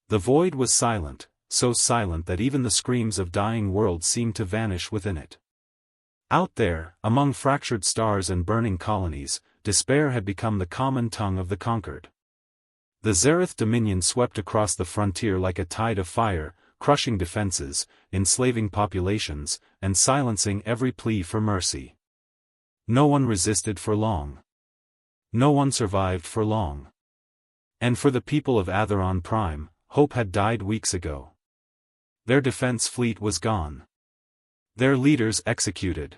The void was silent, so silent that even the screams of dying worlds seemed to vanish within it. Out there, among fractured stars and burning colonies, despair had become the common tongue of the conquered. The Zereth Dominion swept across the frontier like a tide of fire, crushing defenses, enslaving populations, and silencing every plea for mercy. No one resisted for long. No one survived for long. And for the people of Atheron Prime, hope had died weeks ago. Their defense fleet was gone. Their leaders executed.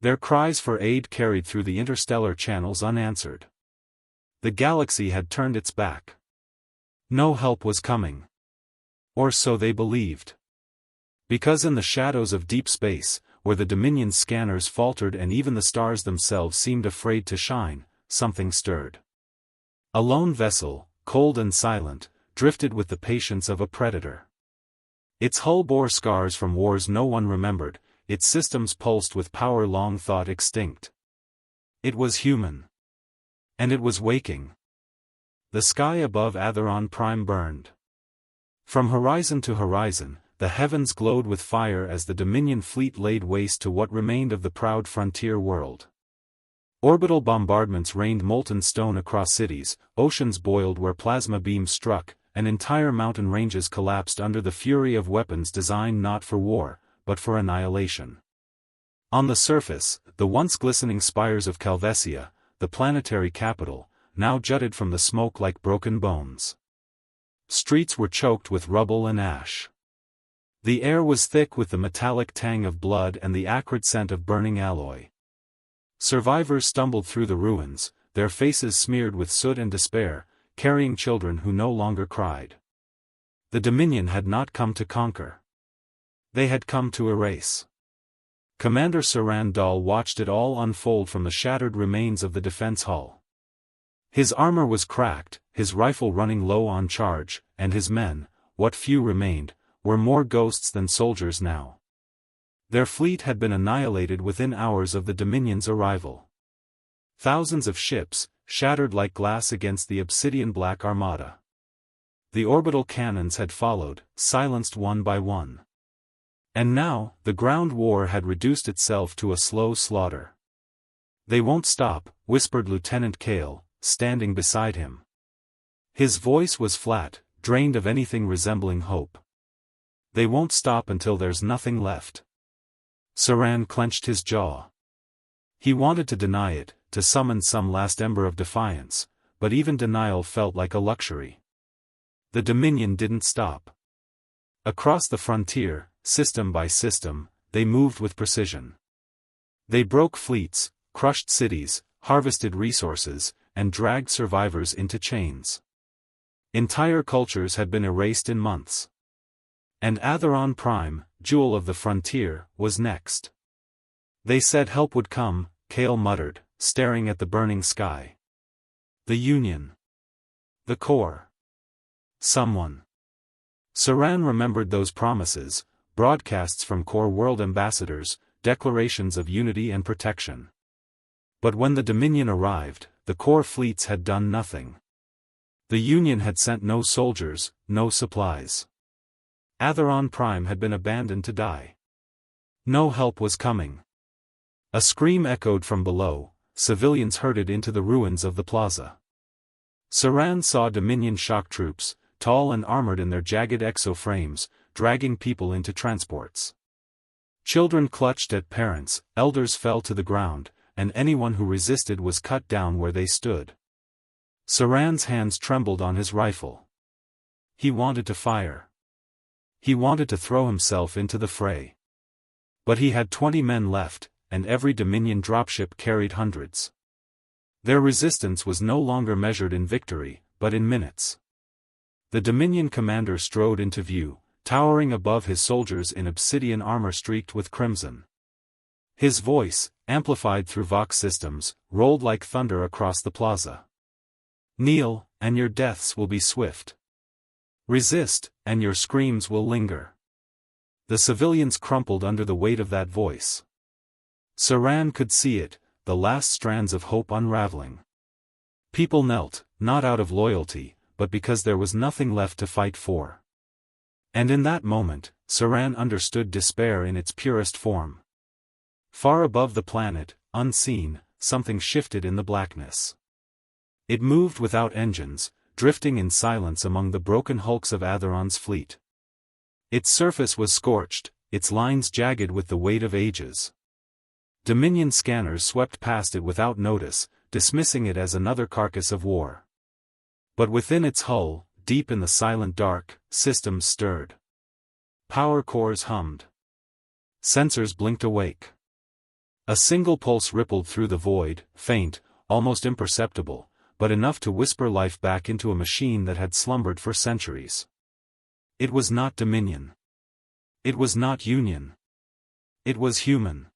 Their cries for aid carried through the interstellar channels unanswered. The galaxy had turned its back. No help was coming. Or so they believed. Because in the shadows of deep space, where the Dominion's scanners faltered and even the stars themselves seemed afraid to shine, something stirred. A lone vessel, cold and silent, drifted with the patience of a predator. Its hull bore scars from wars no one remembered, its systems pulsed with power long thought extinct. It was human. And it was waking. The sky above Atheron Prime burned. From horizon to horizon, the heavens glowed with fire as the Dominion fleet laid waste to what remained of the proud frontier world. Orbital bombardments rained molten stone across cities, oceans boiled where plasma beams struck, and entire mountain ranges collapsed under the fury of weapons designed not for war, but for annihilation. On the surface, the once glistening spires of Calvesia, the planetary capital, now jutted from the smoke like broken bones. Streets were choked with rubble and ash. The air was thick with the metallic tang of blood and the acrid scent of burning alloy. Survivors stumbled through the ruins, their faces smeared with soot and despair, carrying children who no longer cried. The Dominion had not come to conquer. They had come to erase. Commander Saran Dahl watched it all unfold from the shattered remains of the defense hull. His armor was cracked, his rifle running low on charge, and his men, what few remained, were more ghosts than soldiers now. Their fleet had been annihilated within hours of the Dominion's arrival. Thousands of ships, shattered like glass against the obsidian-black armada. The orbital cannons had followed, silenced one by one. And now, the ground war had reduced itself to a slow slaughter. "They won't stop," whispered Lieutenant Kale, standing beside him. His voice was flat, drained of anything resembling hope. "They won't stop until there's nothing left." Saran clenched his jaw. He wanted to deny it, to summon some last ember of defiance, but even denial felt like a luxury. The Dominion didn't stop. Across the frontier, system by system, they moved with precision. They broke fleets, crushed cities, harvested resources, and dragged survivors into chains. Entire cultures had been erased in months. And Atheron Prime, jewel of the frontier, was next. They said help would come, Kale muttered, staring at the burning sky. The Union. The Core. Someone. Saran remembered those promises, broadcasts from Core World ambassadors, declarations of unity and protection. But when the Dominion arrived, the Core fleets had done nothing. The Union had sent no soldiers, no supplies. Atheron Prime had been abandoned to die. No help was coming. A scream echoed from below, civilians herded into the ruins of the plaza. Saran saw Dominion shock troops, tall and armored in their jagged exo-frames, dragging people into transports. Children clutched at parents, elders fell to the ground, and anyone who resisted was cut down where they stood. Saran's hands trembled on his rifle. He wanted to fire. He wanted to throw himself into the fray. But he had 20 men left, and every Dominion dropship carried hundreds. Their resistance was no longer measured in victory, but in minutes. The Dominion commander strode into view, towering above his soldiers in obsidian armor streaked with crimson. His voice, amplified through Vox systems, rolled like thunder across the plaza. "Kneel, and your deaths will be swift. Resist, and your screams will linger." The civilians crumpled under the weight of that voice. Saran could see it, the last strands of hope unraveling. People knelt, not out of loyalty, but because there was nothing left to fight for. And in that moment, Saran understood despair in its purest form. Far above the planet, unseen, something shifted in the blackness. It moved without engines, drifting in silence among the broken hulks of Atheron's fleet. Its surface was scorched, its lines jagged with the weight of ages. Dominion scanners swept past it without notice, dismissing it as another carcass of war. But within its hull, deep in the silent dark, systems stirred. Power cores hummed. Sensors blinked awake. A single pulse rippled through the void, faint, almost imperceptible, but enough to whisper life back into a machine that had slumbered for centuries. It was not Dominion. It was not Union. It was human.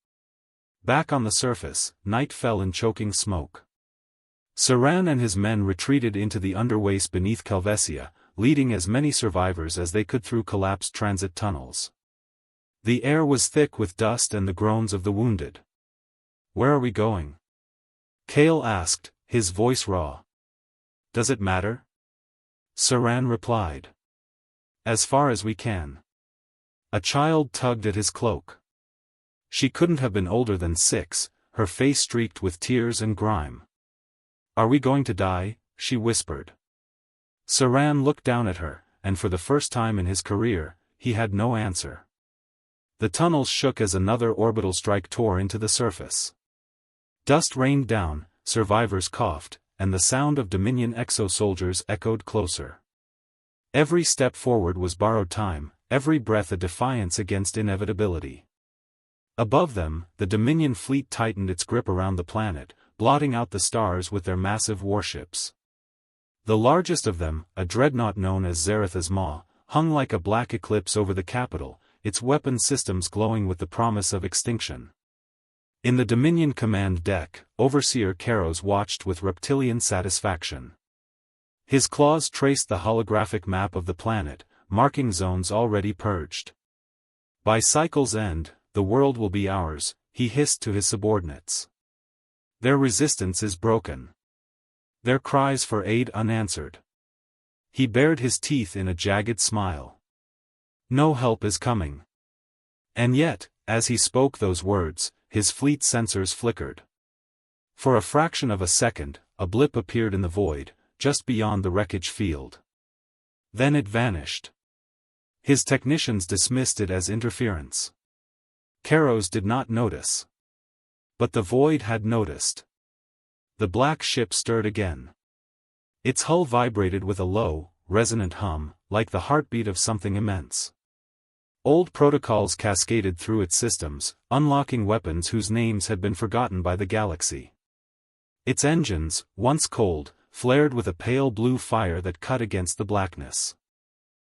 Back on the surface, night fell in choking smoke. Saran and his men retreated into the underwaste beneath Calvesia, leading as many survivors as they could through collapsed transit tunnels. The air was thick with dust and the groans of the wounded. "Where are we going?" Kale asked, his voice raw. "Does it matter?" Saran replied. "As far as we can." A child tugged at his cloak. She couldn't have been older than 6, her face streaked with tears and grime. "Are we going to die?" she whispered. Saran looked down at her, and for the first time in his career, he had no answer. The tunnels shook as another orbital strike tore into the surface. Dust rained down, survivors coughed, and the sound of Dominion exo-soldiers echoed closer. Every step forward was borrowed time, every breath a defiance against inevitability. Above them, the Dominion fleet tightened its grip around the planet, blotting out the stars with their massive warships. The largest of them, a dreadnought known as Zaratha's Maw, hung like a black eclipse over the capital, its weapon systems glowing with the promise of extinction. In the Dominion command deck, Overseer Karos watched with reptilian satisfaction. His claws traced the holographic map of the planet, marking zones already purged. "By cycle's end, the world will be ours," he hissed to his subordinates. "Their resistance is broken. Their cries for aid unanswered." He bared his teeth in a jagged smile. "No help is coming." And yet, as he spoke those words, his fleet sensors flickered. For a fraction of a second, a blip appeared in the void, just beyond the wreckage field. Then it vanished. His technicians dismissed it as interference. Karos did not notice. But the void had noticed. The black ship stirred again. Its hull vibrated with a low, resonant hum, like the heartbeat of something immense. Old protocols cascaded through its systems, unlocking weapons whose names had been forgotten by the galaxy. Its engines, once cold, flared with a pale blue fire that cut against the blackness.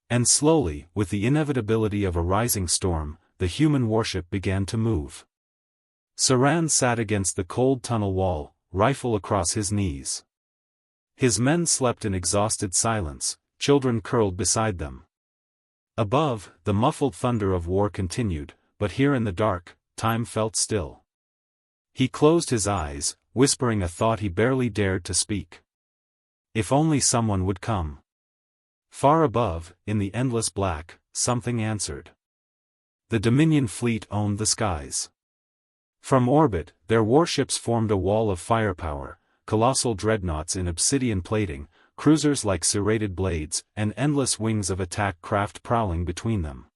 And slowly, with the inevitability of a rising storm, the human warship began to move. Saran sat against the cold tunnel wall, rifle across his knees. His men slept in exhausted silence, children curled beside them. Above, the muffled thunder of war continued, but here in the dark, time felt still. He closed his eyes, whispering a thought he barely dared to speak. If only someone would come. Far above, in the endless black, something answered. The Dominion fleet owned the skies. From orbit, their warships formed a wall of firepower, colossal dreadnoughts in obsidian plating, cruisers like serrated blades, and endless wings of attack craft prowling between them.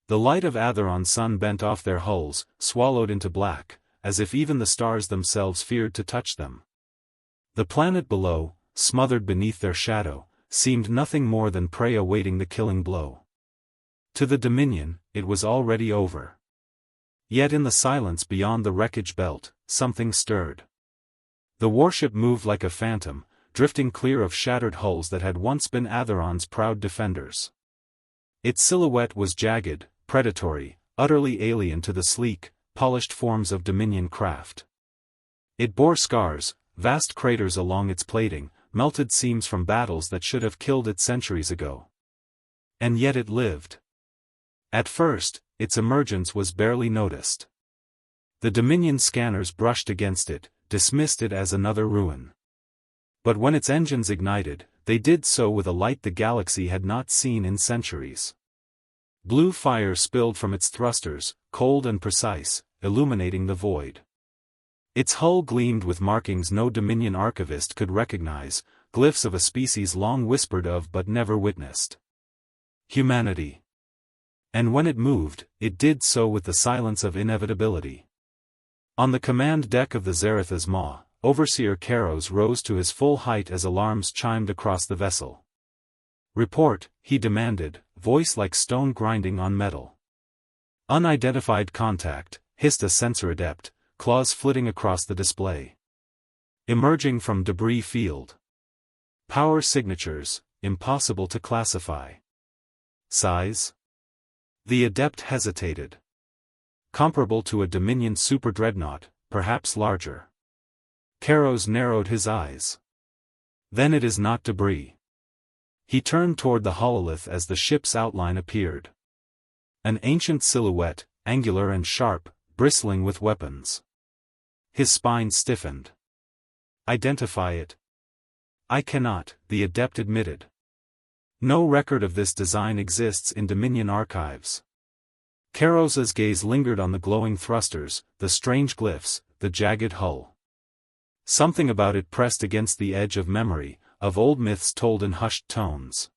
The light of Atheron's sun bent off their hulls, swallowed into black, as if even the stars themselves feared to touch them. The planet below, smothered beneath their shadow, seemed nothing more than prey awaiting the killing blow. To the Dominion, it was already over. Yet in the silence beyond the wreckage belt, something stirred. The warship moved like a phantom, drifting clear of shattered hulls that had once been Atheron's proud defenders. Its silhouette was jagged, predatory, utterly alien to the sleek, polished forms of Dominion craft. It bore scars, vast craters along its plating, melted seams from battles that should have killed it centuries ago. And yet it lived. At first, its emergence was barely noticed. The Dominion scanners brushed against it, dismissed it as another ruin. But when its engines ignited, they did so with a light the galaxy had not seen in centuries. Blue fire spilled from its thrusters, cold and precise, illuminating the void. Its hull gleamed with markings no Dominion archivist could recognize, glyphs of a species long whispered of but never witnessed. Humanity. And when it moved, it did so with the silence of inevitability. On the command deck of the Zaratha's Maw, Overseer Karos rose to his full height as alarms chimed across the vessel. "Report," he demanded, voice like stone grinding on metal. "Unidentified contact," hissed a sensor adept, claws flitting across the display. "Emerging from debris field. Power signatures, impossible to classify. Size?" The adept hesitated. "Comparable to a Dominion superdreadnought, perhaps larger." Karos narrowed his eyes. "Then it is not debris." He turned toward the hololith as the ship's outline appeared. An ancient silhouette, angular and sharp, bristling with weapons. His spine stiffened. "Identify it." "I cannot," the adept admitted. "No record of this design exists in Dominion archives." Karos's gaze lingered on the glowing thrusters, the strange glyphs, the jagged hull. Something about it pressed against the edge of memory, of old myths told in hushed tones.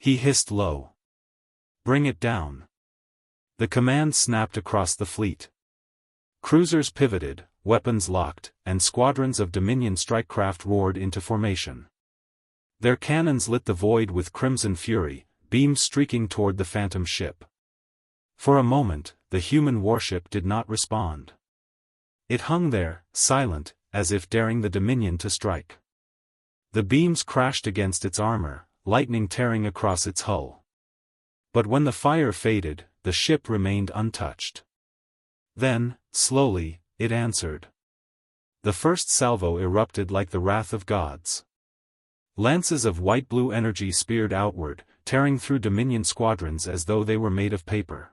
He hissed low. "Bring it down." The command snapped across the fleet. Cruisers pivoted, weapons locked, and squadrons of Dominion strikecraft roared into formation. Their cannons lit the void with crimson fury, beams streaking toward the phantom ship. For a moment, the human warship did not respond. It hung there, silent, as if daring the Dominion to strike. The beams crashed against its armor, lightning tearing across its hull. But when the fire faded, the ship remained untouched. Then, slowly, it answered. The first salvo erupted like the wrath of gods. Lances of white-blue energy speared outward, tearing through Dominion squadrons as though they were made of paper.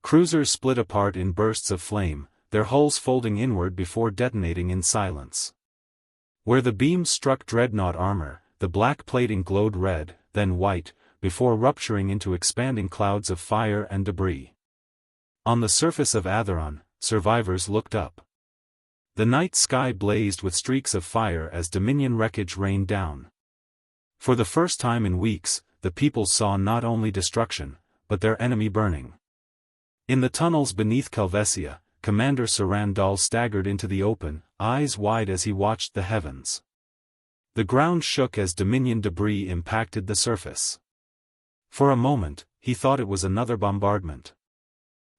Cruisers split apart in bursts of flame, their hulls folding inward before detonating in silence. Where the beams struck dreadnought armor, the black plating glowed red, then white, before rupturing into expanding clouds of fire and debris. On the surface of Atheron, survivors looked up. The night sky blazed with streaks of fire as Dominion wreckage rained down. For the first time in weeks, the people saw not only destruction, but their enemy burning. In the tunnels beneath Kelvesia, Commander Sarandal staggered into the open, eyes wide as he watched the heavens. The ground shook as Dominion debris impacted the surface. For a moment, he thought it was another bombardment.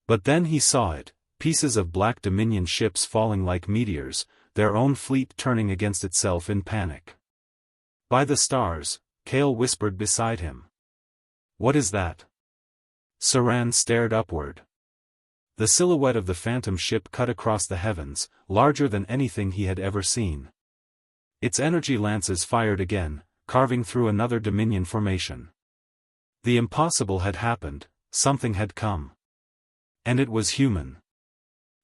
But then he saw it, pieces of black Dominion ships falling like meteors, their own fleet turning against itself in panic. "By the stars," Kale whispered beside him. "What is that?" Saran stared upward. The silhouette of the phantom ship cut across the heavens, larger than anything he had ever seen. Its energy lances fired again, carving through another Dominion formation. The impossible had happened, something had come. And it was human.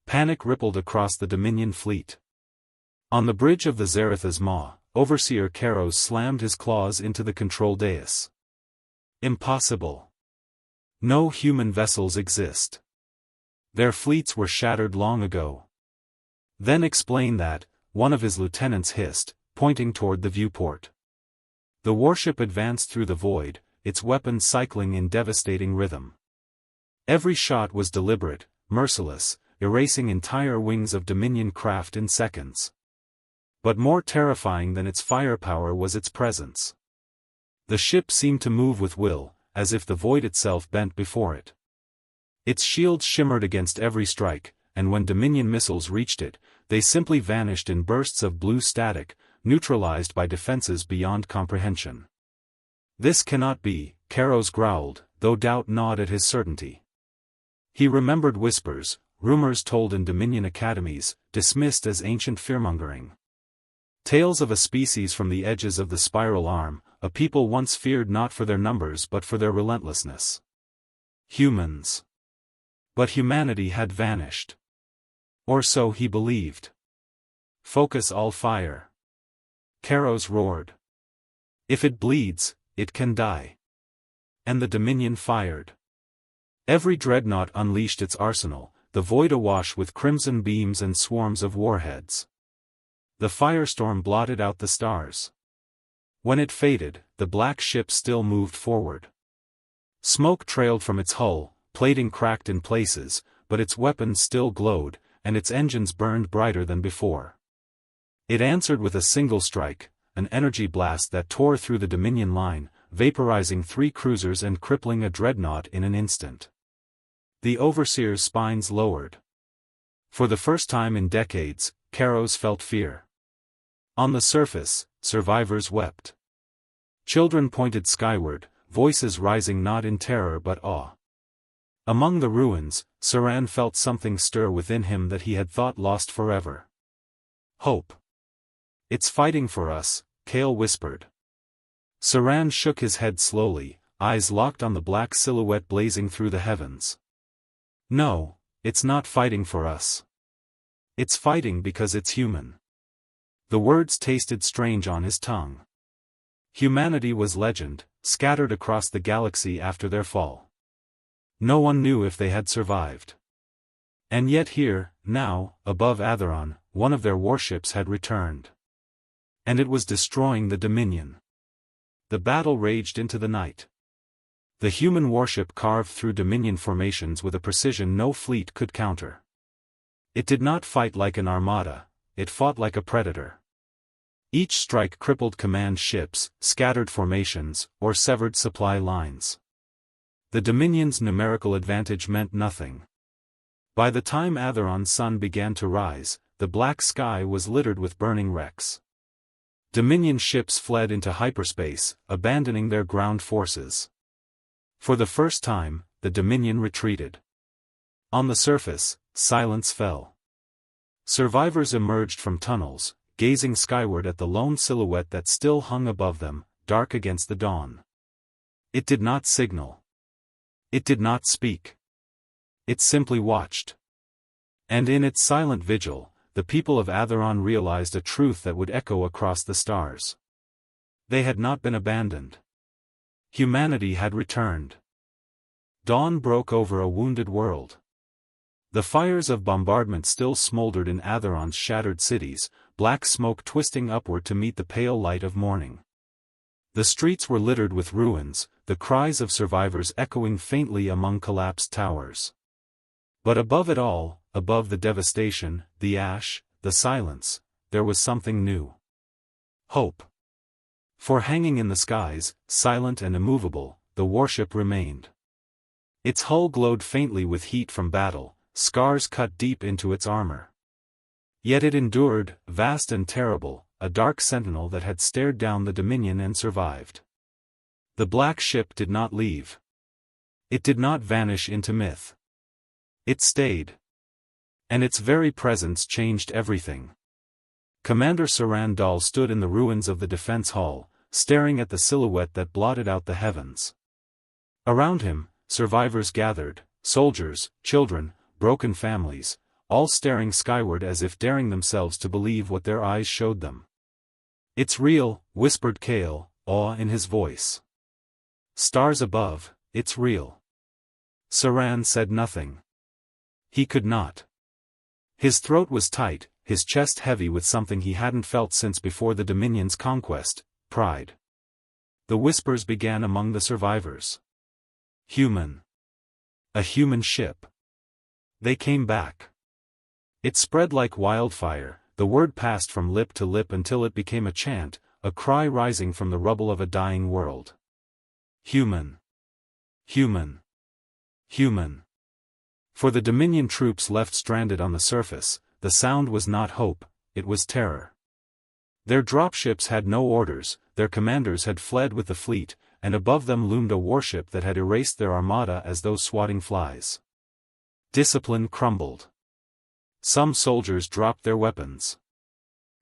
Panic rippled across the Dominion fleet. On the bridge of the Zaratha's Maw, Overseer Karos slammed his claws into the control dais. "Impossible. No human vessels exist. Their fleets were shattered long ago." "Then explain that," one of his lieutenants hissed, pointing toward the viewport. The warship advanced through the void, its weapons cycling in devastating rhythm. Every shot was deliberate, merciless, erasing entire wings of Dominion craft in seconds. But more terrifying than its firepower was its presence. The ship seemed to move with will, as if the void itself bent before it. Its shields shimmered against every strike, and when Dominion missiles reached it, they simply vanished in bursts of blue static, neutralized by defenses beyond comprehension. "This cannot be," Karos growled, though doubt gnawed at his certainty. He remembered whispers, rumors told in Dominion academies, dismissed as ancient fearmongering. Tales of a species from the edges of the spiral arm, a people once feared not for their numbers but for their relentlessness. Humans. But humanity had vanished. Or so he believed. "Focus all fire." Karos roared. If it bleeds, it can die. And the Dominion fired. Every dreadnought unleashed its arsenal, the void awash with crimson beams and swarms of warheads. The firestorm blotted out the stars. When it faded, the black ship still moved forward. Smoke trailed from its hull, plating cracked in places, but its weapons still glowed, and its engines burned brighter than before. It answered with a single strike, an energy blast that tore through the Dominion line, vaporizing 3 cruisers and crippling a dreadnought in an instant. The overseer's spines lowered. For the first time in decades, Karos felt fear. On the surface, survivors wept. Children pointed skyward, voices rising not in terror but awe. Among the ruins, Saran felt something stir within him that he had thought lost forever. Hope. It's fighting for us, Kale whispered. Saran shook his head slowly, eyes locked on the black silhouette blazing through the heavens. No, it's not fighting for us. It's fighting because it's human. The words tasted strange on his tongue. Humanity was legend, scattered across the galaxy after their fall. No one knew if they had survived. And yet here, now, above Atheron, one of their warships had returned. And it was destroying the Dominion. The battle raged into the night. The human warship carved through Dominion formations with a precision no fleet could counter. It did not fight like an armada, it fought like a predator. Each strike crippled command ships, scattered formations, or severed supply lines. The Dominion's numerical advantage meant nothing. By the time Atheron's sun began to rise, the black sky was littered with burning wrecks. Dominion ships fled into hyperspace, abandoning their ground forces. For the first time, the Dominion retreated. On the surface, silence fell. Survivors emerged from tunnels, gazing skyward at the lone silhouette that still hung above them, dark against the dawn. It did not signal. It did not speak. It simply watched. And in its silent vigil, the people of Atheron realized a truth that would echo across the stars. They had not been abandoned. Humanity had returned. Dawn broke over a wounded world. The fires of bombardment still smoldered in Atheron's shattered cities, black smoke twisting upward to meet the pale light of morning. The streets were littered with ruins, the cries of survivors echoing faintly among collapsed towers. But above it all, above the devastation, the ash, the silence, there was something new. Hope. For hanging in the skies, silent and immovable, the warship remained. Its hull glowed faintly with heat from battle, scars cut deep into its armor. Yet it endured, vast and terrible, a dark sentinel that had stared down the Dominion and survived. The black ship did not leave. It did not vanish into myth. It stayed. And its very presence changed everything. Commander Saran Dal stood in the ruins of the defense hall, staring at the silhouette that blotted out the heavens. Around him, survivors gathered, soldiers, children, broken families, all staring skyward as if daring themselves to believe what their eyes showed them. "It's real," whispered Kale, awe in his voice. "Stars above, it's real." Saran said nothing. He could not. His throat was tight, his chest heavy with something he hadn't felt since before the Dominion's conquest, pride. The whispers began among the survivors. Human. A human ship. They came back. It spread like wildfire, the word passed from lip to lip until it became a chant, a cry rising from the rubble of a dying world. Human. Human. Human. For the Dominion troops left stranded on the surface, the sound was not hope, it was terror. Their dropships had no orders, their commanders had fled with the fleet, and above them loomed a warship that had erased their armada as though swatting flies. Discipline crumbled. Some soldiers dropped their weapons.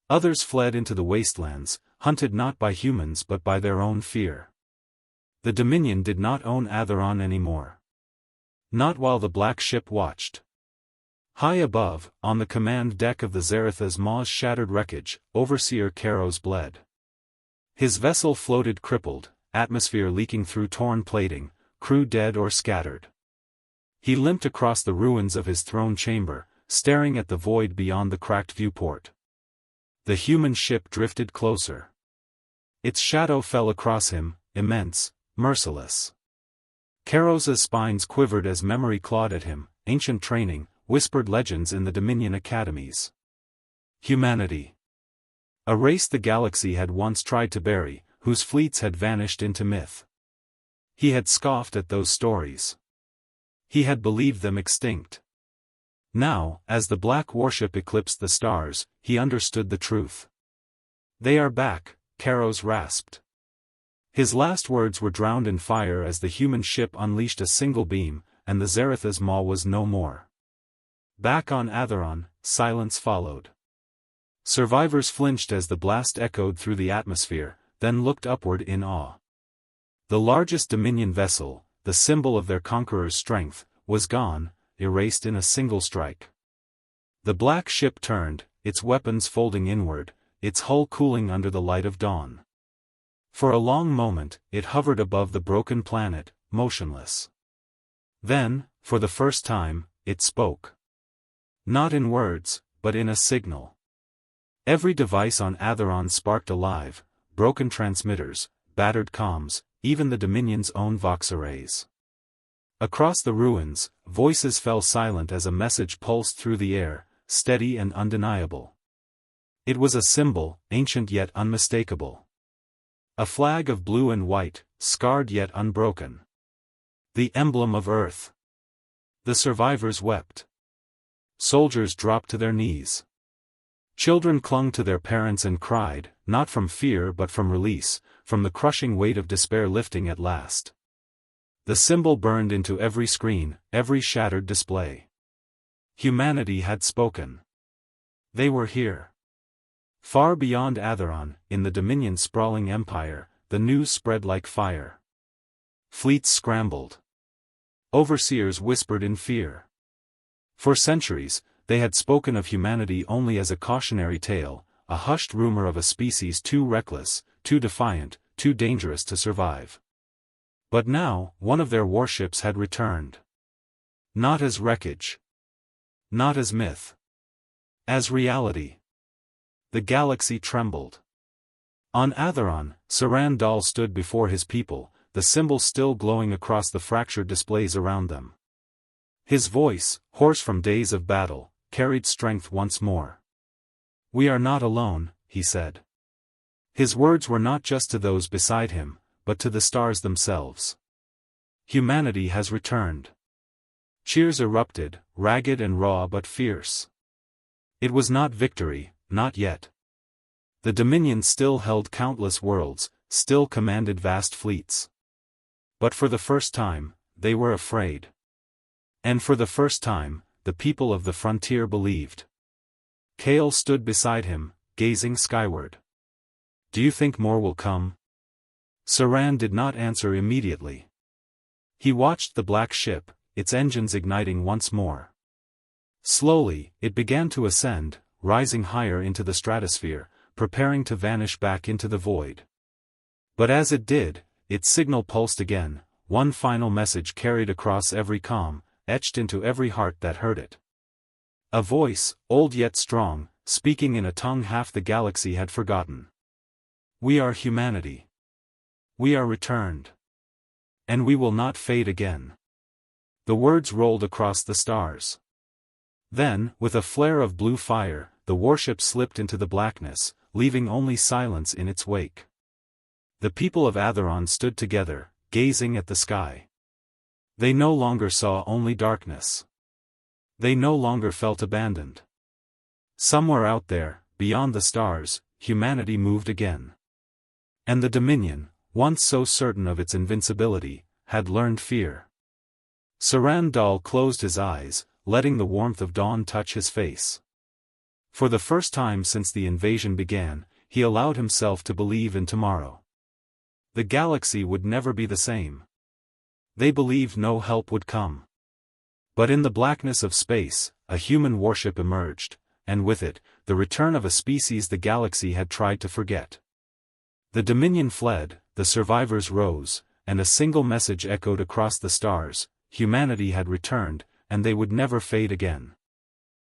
Others fled into the wastelands, hunted not by humans but by their own fear. The Dominion did not own Atheron anymore. Not while the black ship watched. High above, on the command deck of the Zaratha's Maw's shattered wreckage, Overseer Karos bled. His vessel floated crippled, atmosphere leaking through torn plating, crew dead or scattered. He limped across the ruins of his throne chamber, staring at the void beyond the cracked viewport. The human ship drifted closer. Its shadow fell across him, immense, merciless. Karosa's spines quivered as memory clawed at him, ancient training, whispered legends in the Dominion academies. Humanity. A race the galaxy had once tried to bury, whose fleets had vanished into myth. He had scoffed at those stories. He had believed them extinct. Now, as the black warship eclipsed the stars, he understood the truth. "They are back," Karos rasped. His last words were drowned in fire as the human ship unleashed a single beam, and the Zaratha's maw was no more. Back on Atheron, silence followed. Survivors flinched as the blast echoed through the atmosphere, then looked upward in awe. The largest Dominion vessel, the symbol of their conqueror's strength, was gone, erased in a single strike. The black ship turned, its weapons folding inward, its hull cooling under the light of dawn. For a long moment, it hovered above the broken planet, motionless. Then, for the first time, it spoke. Not in words, but in a signal. Every device on Atheron sparked alive, broken transmitters, battered comms, even the Dominion's own Vox arrays. Across the ruins, voices fell silent as a message pulsed through the air, steady and undeniable. It was a symbol, ancient yet unmistakable. A flag of blue and white, scarred yet unbroken. The emblem of Earth. The survivors wept. Soldiers dropped to their knees. Children clung to their parents and cried, not from fear but from release, from the crushing weight of despair lifting at last. The symbol burned into every screen, every shattered display. Humanity had spoken. They were here. Far beyond Atheron, in the Dominion's sprawling empire, the news spread like fire. Fleets scrambled. Overseers whispered in fear. For centuries, they had spoken of humanity only as a cautionary tale, a hushed rumor of a species too reckless, too defiant, too dangerous to survive. But now, one of their warships had returned. Not as wreckage. Not as myth. As reality. The galaxy trembled. On Atheron, Saran Dal stood before his people, the symbol still glowing across the fractured displays around them. His voice, hoarse from days of battle, carried strength once more. "We are not alone," he said. His words were not just to those beside him, but to the stars themselves. Humanity has returned. Cheers erupted, ragged and raw but fierce. It was not victory, not yet. The Dominion still held countless worlds, still commanded vast fleets. But for the first time, they were afraid. And for the first time, the people of the frontier believed. Kale stood beside him, gazing skyward. "Do you think more will come?" Saran did not answer immediately. He watched the black ship, its engines igniting once more. Slowly, it began to ascend, rising higher into the stratosphere, preparing to vanish back into the void. But as it did, its signal pulsed again, one final message carried across every comm, etched into every heart that heard it. A voice, old yet strong, speaking in a tongue half the galaxy had forgotten. "We are humanity. We are returned. And we will not fade again." The words rolled across the stars. Then, with a flare of blue fire, the warship slipped into the blackness, leaving only silence in its wake. The people of Atheron stood together, gazing at the sky. They no longer saw only darkness. They no longer felt abandoned. Somewhere out there, beyond the stars, humanity moved again. And the Dominion, once so certain of its invincibility, had learned fear. Saran Dal closed his eyes, letting the warmth of dawn touch his face. For the first time since the invasion began, he allowed himself to believe in tomorrow. The galaxy would never be the same. They believed no help would come. But in the blackness of space, a human warship emerged, and with it, the return of a species the galaxy had tried to forget. The Dominion fled, the survivors rose, and a single message echoed across the stars: humanity had returned, and they would never fade again.